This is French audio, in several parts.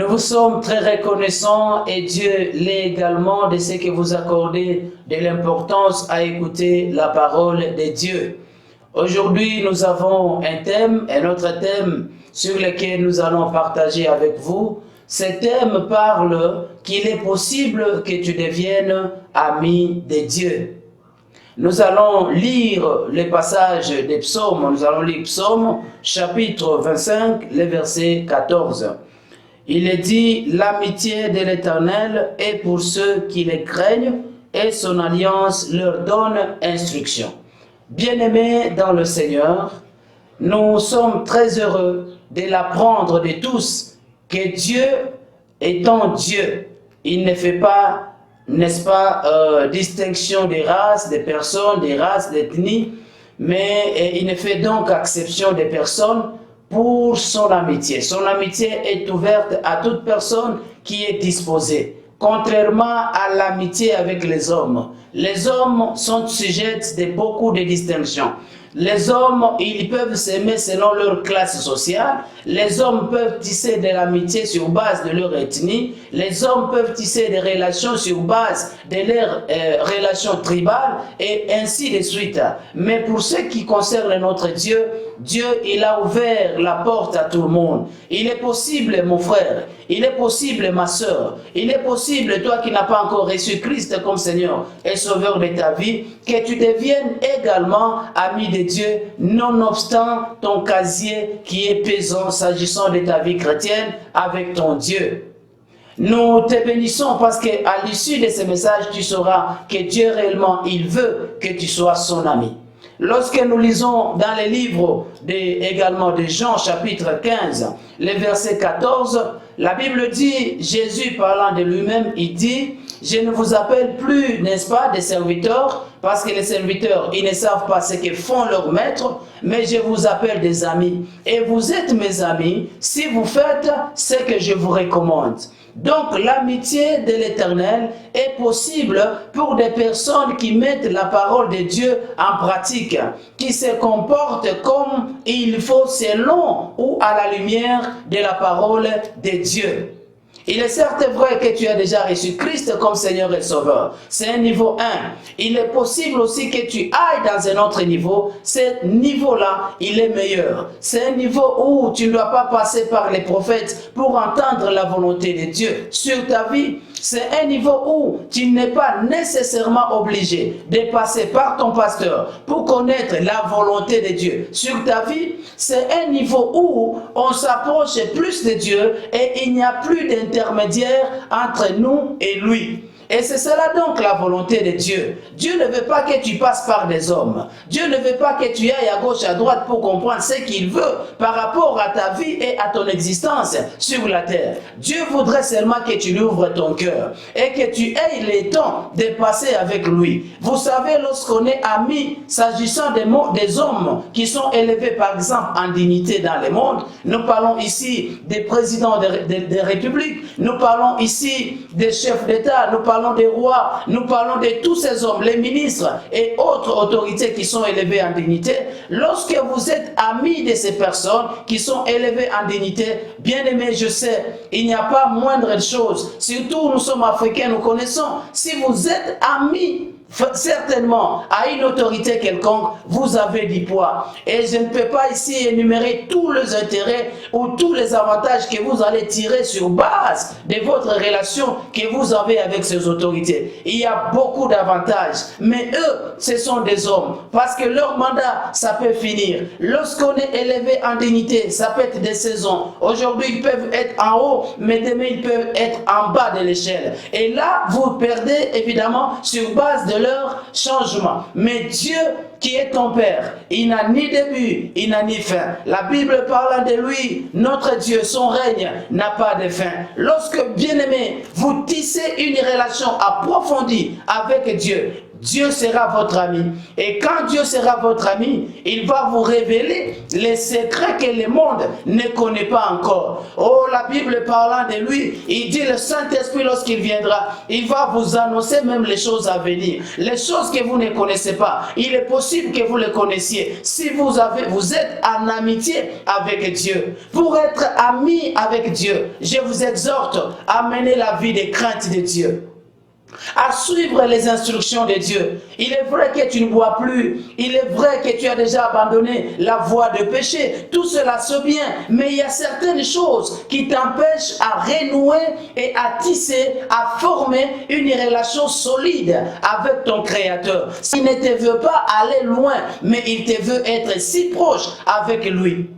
Nous vous sommes très reconnaissants et Dieu l'est également de ce que vous accordez de l'importance à écouter la parole de Dieu. Aujourd'hui, nous avons un autre thème sur lequel nous allons partager avec vous. Ce thème parle qu'il est possible que tu deviennes ami de Dieu. Nous allons lire le passage des psaumes. Nous allons lire Psaume chapitre 25, le verset 14. Il est dit, l'amitié de l'Éternel est pour ceux qui le craignent et son alliance leur donne instruction. Bien-aimés dans le Seigneur, nous sommes très heureux de l'apprendre de tous que Dieu étant Dieu, il ne fait pas, n'est-ce pas, distinction des races, des personnes, des races, d'ethnies, mais il ne fait donc exception des personnes pour son amitié. Son amitié est ouverte à toute personne qui est disposée. Contrairement à l'amitié avec les hommes sont sujets de beaucoup de distinctions. Les hommes, ils peuvent s'aimer selon leur classe sociale. Les hommes peuvent tisser de l'amitié sur base de leur ethnie. Les hommes peuvent tisser des relations sur base de leurs relations tribales et ainsi de suite. Mais pour ce qui concerne notre Dieu, Dieu, il a ouvert la porte à tout le monde. Il est possible, mon frère, il est possible, ma soeur, il est possible, toi qui n'as pas encore reçu Christ comme Seigneur et Sauveur de ta vie, que tu deviennes également ami de Dieu, nonobstant ton casier qui est pesant s'agissant de ta vie chrétienne avec ton Dieu. Nous te bénissons parce qu'à l'issue de ce message, tu sauras que Dieu réellement, il veut que tu sois son ami. Lorsque nous lisons dans les livres également de Jean chapitre 15, le verset 14, la Bible dit, Jésus parlant de lui-même, il dit, je ne vous appelle plus, n'est-ce pas, des serviteurs, parce que les serviteurs, ils ne savent pas ce que font leurs maîtres, mais je vous appelle des amis. Et vous êtes mes amis si vous faites ce que je vous recommande. Donc l'amitié de l'Éternel est possible pour des personnes qui mettent la parole de Dieu en pratique, qui se comportent comme il faut selon ou à la lumière de la parole de Dieu. Il est certes vrai que tu as déjà reçu Christ comme Seigneur et Sauveur. C'est un niveau 1. Il est possible aussi que tu ailles dans un autre niveau. Ce niveau-là, il est meilleur. C'est un niveau où tu ne dois pas passer par les prophètes pour entendre la volonté de Dieu sur ta vie. C'est un niveau où tu n'es pas nécessairement obligé de passer par ton pasteur pour connaître la volonté de Dieu sur ta vie. C'est un niveau où on s'approche plus de Dieu et il n'y a plus d'intermédiaire entre nous et lui. Et c'est cela donc la volonté de Dieu. Dieu ne veut pas que tu passes par des hommes. Dieu ne veut pas que tu ailles à gauche, à droite pour comprendre ce qu'il veut par rapport à ta vie et à ton existence sur la terre. Dieu voudrait seulement que tu lui ouvres ton cœur et que tu aies le temps de passer avec lui. Vous savez, lorsqu'on est amis, s'agissant des hommes qui sont élevés par exemple en dignité dans le monde, nous parlons ici des présidents des républiques, nous parlons ici des chefs d'État, nous parlons des rois, nous parlons de tous ces hommes, les ministres et autres autorités qui sont élevées en dignité. Lorsque vous êtes amis de ces personnes qui sont élevées en dignité, bien aimé, je sais, il n'y a pas moindre chose. Surtout, nous sommes africains, nous connaissons. Si vous êtes amis, certainement, à une autorité quelconque, vous avez du poids. Et je ne peux pas ici énumérer tous les intérêts ou tous les avantages que vous allez tirer sur base de votre relation que vous avez avec ces autorités. Il y a beaucoup d'avantages, mais eux, ce sont des hommes, parce que leur mandat, ça peut finir. Lorsqu'on est élevé en dignité, ça peut être des saisons. Aujourd'hui, ils peuvent être en haut, mais demain, ils peuvent être en bas de l'échelle. Et là, vous perdez évidemment sur base de leur changement. Mais Dieu qui est ton Père, il n'a ni début, il n'a ni fin. La Bible parlant de lui, notre Dieu, son règne n'a pas de fin. Lorsque, bien-aimé, vous tissez une relation approfondie avec Dieu, Dieu sera votre ami. Et quand Dieu sera votre ami, il va vous révéler les secrets que le monde ne connaît pas encore. Oh, la Bible parlant de lui, il dit le Saint-Esprit lorsqu'il viendra, il va vous annoncer même les choses à venir. Les choses que vous ne connaissez pas, il est possible que vous les connaissiez. Si vous êtes en amitié avec Dieu. Pour être ami avec Dieu, je vous exhorte à mener la vie de crainte de Dieu, à suivre les instructions de Dieu. Il est vrai que tu ne bois plus, il est vrai que tu as déjà abandonné la voie de péché, tout cela c'est bien, mais il y a certaines choses qui t'empêchent à renouer et à tisser, à former une relation solide avec ton Créateur. Il ne te veut pas aller loin, mais il te veut être si proche avec lui.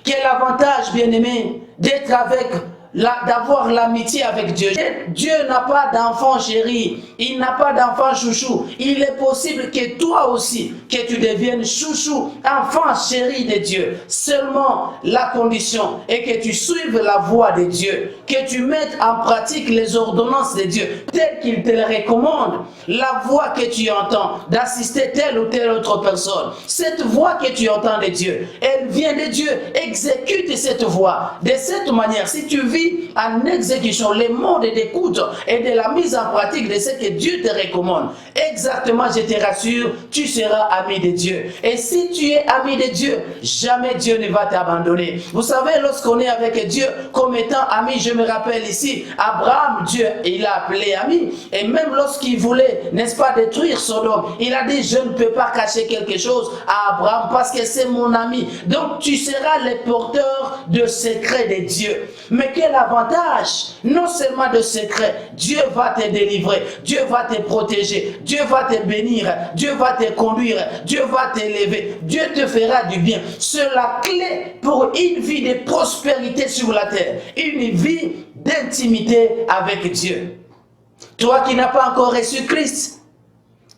Quel avantage, bien-aimé, d'être avec d'avoir l'amitié avec Dieu. Dieu n'a pas d'enfant chéri, il n'a pas d'enfant chouchou. Il est possible que toi aussi, que tu deviennes chouchou, enfant chéri de Dieu. Seulement la condition est que tu suives la voie de Dieu, que tu mettes en pratique les ordonnances de Dieu, telles qu'il te les recommande. La voix que tu entends, d'assister telle ou telle autre personne, cette voix que tu entends de Dieu, elle vient de Dieu. Exécute cette voix. De cette manière, si tu vis en exécution les mots d'écoute et de la mise en pratique de ce que Dieu te recommande, exactement, je te rassure, tu seras ami de Dieu. Et si tu es ami de Dieu, jamais Dieu ne va t'abandonner. Vous savez, lorsqu'on est avec Dieu comme étant ami, je me rappelle ici, Abraham, Dieu, il l'a appelé ami. Et même lorsqu'il voulait, n'est-ce pas, détruire Sodome, il a dit, je ne peux pas cacher quelque chose à Abraham parce que c'est mon ami. Donc tu seras le porteur de secrets de Dieu. Mais quel avantage, non seulement de secrets, Dieu va te délivrer, Dieu va te protéger, Dieu va te bénir, Dieu va te conduire, Dieu va t'élever, Dieu te fera du bien. C'est la clé pour une vie de prospérité sur la terre, une vie d'intimité avec Dieu. Toi qui n'as pas encore reçu Christ,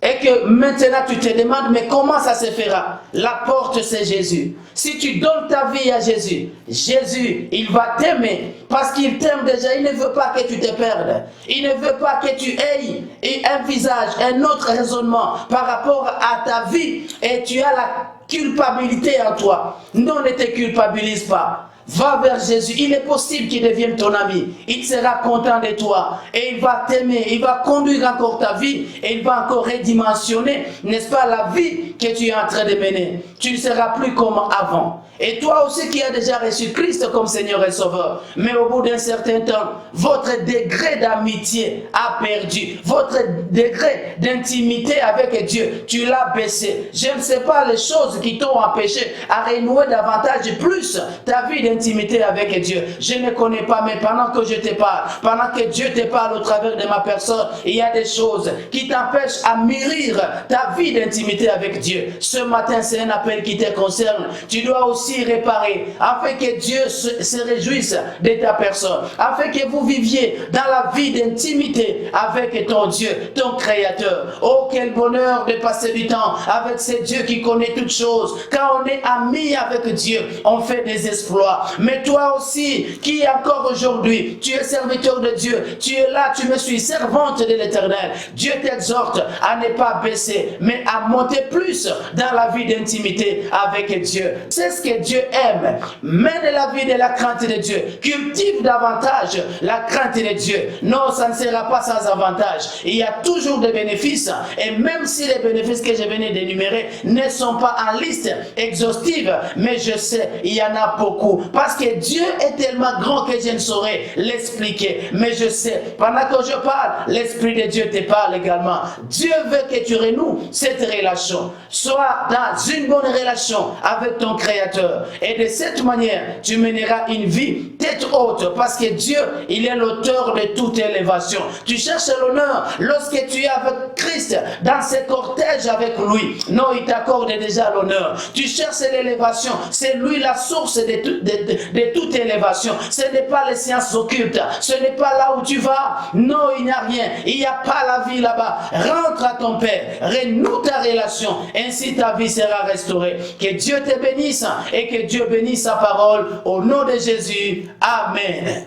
et que maintenant tu te demandes, mais comment ça se fera? La porte c'est Jésus. Si tu donnes ta vie à Jésus, Jésus, il va t'aimer parce qu'il t'aime déjà. Il ne veut pas que tu te perdes. Il ne veut pas que tu aies un visage, un autre raisonnement par rapport à ta vie et tu as la culpabilité en toi. Non, ne te culpabilise pas. Va vers Jésus, il est possible qu'il devienne ton ami. Il sera content de toi et il va t'aimer, il va conduire encore ta vie et il va encore redimensionner, n'est-ce pas, la vie que tu es en train de mener. Tu ne seras plus comme avant. Et toi aussi qui as déjà reçu Christ comme Seigneur et Sauveur, mais au bout d'un certain temps, votre degré d'amitié a perdu, votre degré d'intimité avec Dieu, tu l'as baissé. Je ne sais pas les choses qui t'ont empêché à renouer davantage plus ta vie d'intimité avec Dieu. Je ne connais pas, mais pendant que je te parle, pendant que Dieu te parle au travers de ma personne, il y a des choses qui t'empêchent à mûrir ta vie d'intimité avec Dieu. Ce matin, c'est un appel qui te concerne. Tu dois aussi réparer, afin que Dieu se réjouisse de ta personne, afin que vous viviez dans la vie d'intimité avec ton Dieu, ton Créateur. Oh, quel bonheur de passer du temps avec ce Dieu qui connaît toutes choses. Quand on est ami avec Dieu, on fait des exploits. Mais toi aussi, qui encore aujourd'hui, tu es serviteur de Dieu, tu es là, tu me suis servante de l'Éternel. Dieu t'exhorte à ne pas baisser, mais à monter plus dans la vie d'intimité avec Dieu. C'est ce que Dieu aime. Mène la vie de la crainte de Dieu. Cultive davantage la crainte de Dieu. Non, ça ne sera pas sans avantage. Il y a toujours des bénéfices. Et même si les bénéfices que je venais d'énumérer ne sont pas en liste exhaustive, mais je sais, il y en a beaucoup. Parce que Dieu est tellement grand que je ne saurais l'expliquer. Mais je sais, pendant que je parle, l'Esprit de Dieu te parle également. Dieu veut que tu renoues cette relation. Sois dans une bonne relation avec ton Créateur. Et de cette manière, tu mèneras une vie tête haute parce que Dieu, il est l'auteur de toute élévation. Tu cherches l'honneur lorsque tu es avec Christ dans ce cortège avec lui. Non, il t'accorde déjà l'honneur. Tu cherches l'élévation. C'est lui la source de toute élévation. Ce n'est pas les sciences occultes. Ce n'est pas là où tu vas. Non, il n'y a rien. Il n'y a pas la vie là-bas. Rentre à ton Père. Renoue ta relation. Ainsi ta vie sera restaurée. Que Dieu te bénisse et que Dieu bénisse sa parole au nom de Jésus. Amen.